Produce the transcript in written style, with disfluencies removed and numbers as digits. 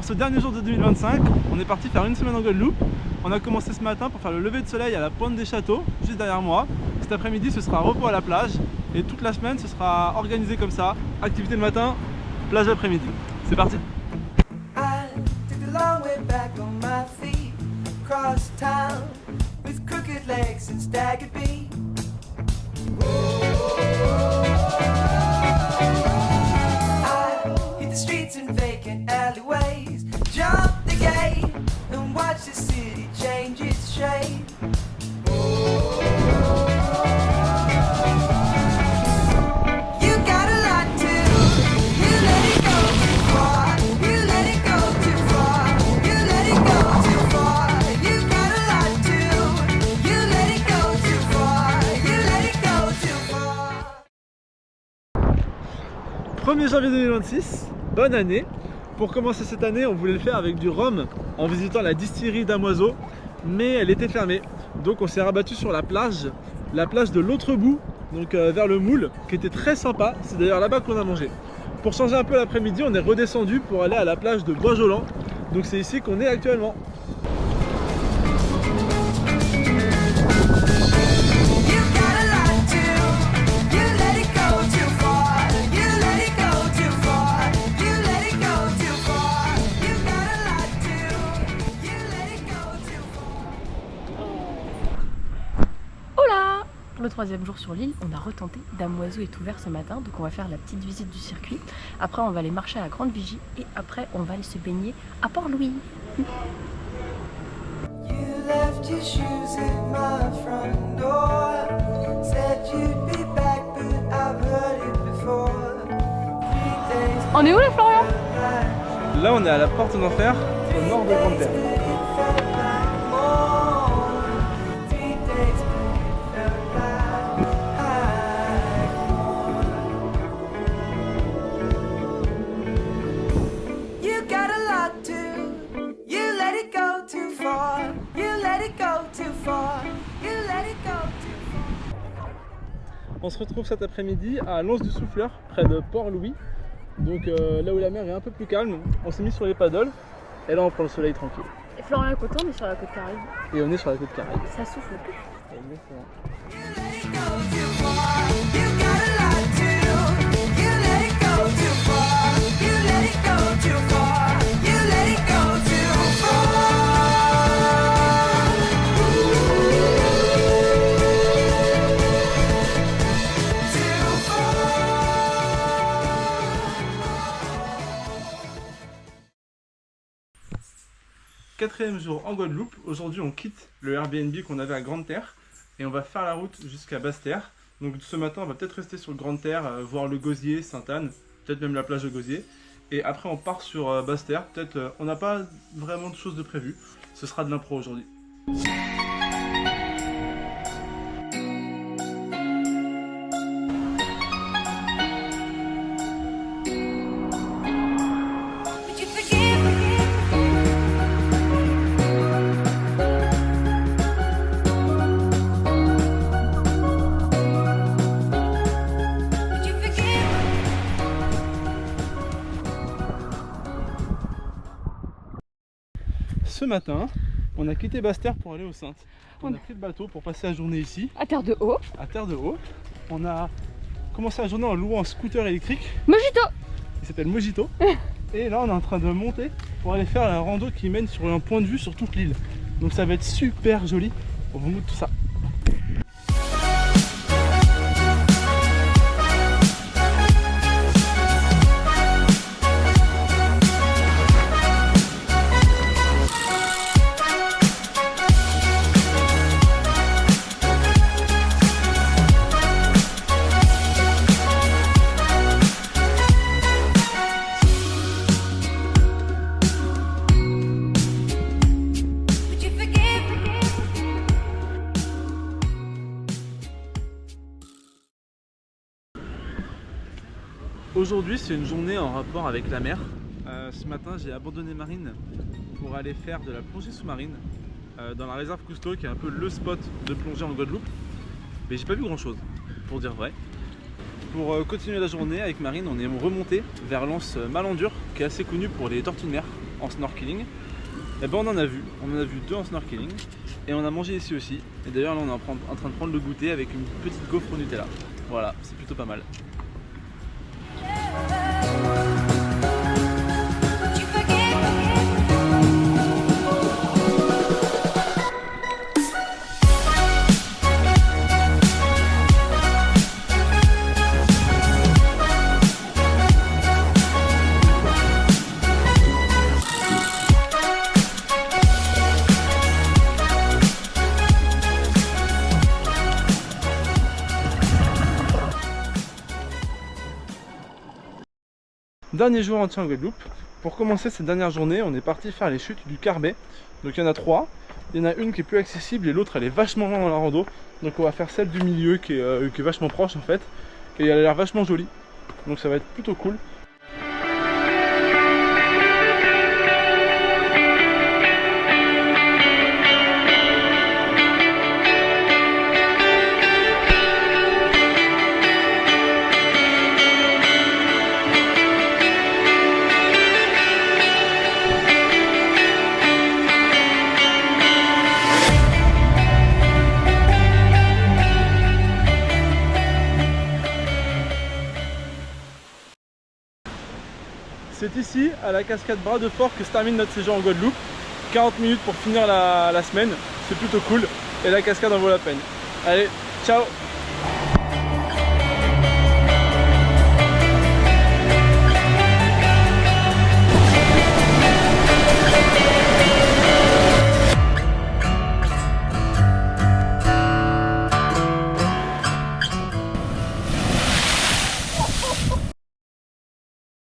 Pour ce dernier jour de 2025, on est parti faire une semaine en Guadeloupe. On a commencé ce matin pour faire le lever de soleil à la pointe des châteaux, juste derrière moi. Cet après-midi, ce sera repos à la plage. Et toute la semaine, ce sera organisé comme ça. Activité le matin, plage l'après-midi. C'est parti! « 1er janvier 2026, bonne année. Pour commencer cette année, on voulait le faire avec du rhum en visitant la distillerie Damoiseau, mais elle était fermée. Donc on s'est rabattu sur la plage de l'autre bout, donc vers le Moule, qui était très sympa. C'est d'ailleurs là-bas qu'on a mangé. Pour changer un peu l'après-midi, on est redescendu pour aller à la plage de Bois-Jolant. Donc c'est ici qu'on est actuellement. Le troisième jour sur l'île, on a retenté. Damoiseau est ouvert ce matin, donc on va faire la petite visite du circuit. Après, on va aller marcher à la Grande Vigie et après, on va aller se baigner à Port-Louis. On est où là, Florian? Là, on est à la porte d'enfer, au nord de Grande-Terre. On se retrouve cet après-midi à Lens-du-Souffleur, près de Port-Louis. Donc là où la mer est un peu plus calme, on s'est mis sur les paddles et là on prend le soleil tranquille. Et Florian est content, on est sur la côte Caraïbe. Et on est sur la côte Caraïbe. Ça souffle plus. Exactement. Quatrième jour en Guadeloupe. Aujourd'hui on quitte le Airbnb qu'on avait à Grande-Terre et on va faire la route jusqu'à Basse-Terre. Donc ce matin on va peut-être rester sur Grande-Terre, voir le Gosier, Sainte-Anne, peut-être même la plage de Gosier. Et après on part sur Basse-Terre, peut-être on n'a pas vraiment de choses de prévues, ce sera de l'impro aujourd'hui. Ce matin, on a quitté Basse-Terre pour aller aux Saintes. On a pris le bateau pour passer la journée ici. À Terre de Haut. À Terre de Haut. On a commencé la journée en louant un scooter électrique. Mojito. Il s'appelle Mojito. Et là, on est en train de monter pour aller faire la rando qui mène sur un point de vue sur toute l'île. Donc ça va être super joli. On vous montre tout ça. Aujourd'hui c'est une journée en rapport avec la mer. Ce matin j'ai abandonné Marine pour aller faire de la plongée sous-marine dans la réserve Cousteau qui est un peu le spot de plongée en Guadeloupe. Mais j'ai pas vu grand chose pour dire vrai. Pour continuer la journée avec Marine, on est remonté vers l'anse Malandur qui est assez connu pour les tortues de mer en snorkeling. Et ben on en a vu 2 en snorkeling. Et on a mangé ici aussi. Et d'ailleurs là on est en train de prendre le goûter avec une petite gaufre au Nutella. Voilà, c'est plutôt pas mal. Dernier jour entier en Guadeloupe. Pour commencer cette dernière journée, on est parti faire les chutes du Carbet. Donc il y en a 3. Il y en a une qui est plus accessible et l'autre elle est vachement loin dans la rando. Donc on va faire celle du milieu qui est vachement proche en fait. Et elle a l'air vachement jolie. Donc ça va être plutôt cool. C'est ici, à la cascade Bras de Fort, que se termine notre séjour en Guadeloupe. 40 minutes pour finir la semaine, c'est plutôt cool. Et la cascade en vaut la peine. Allez, ciao!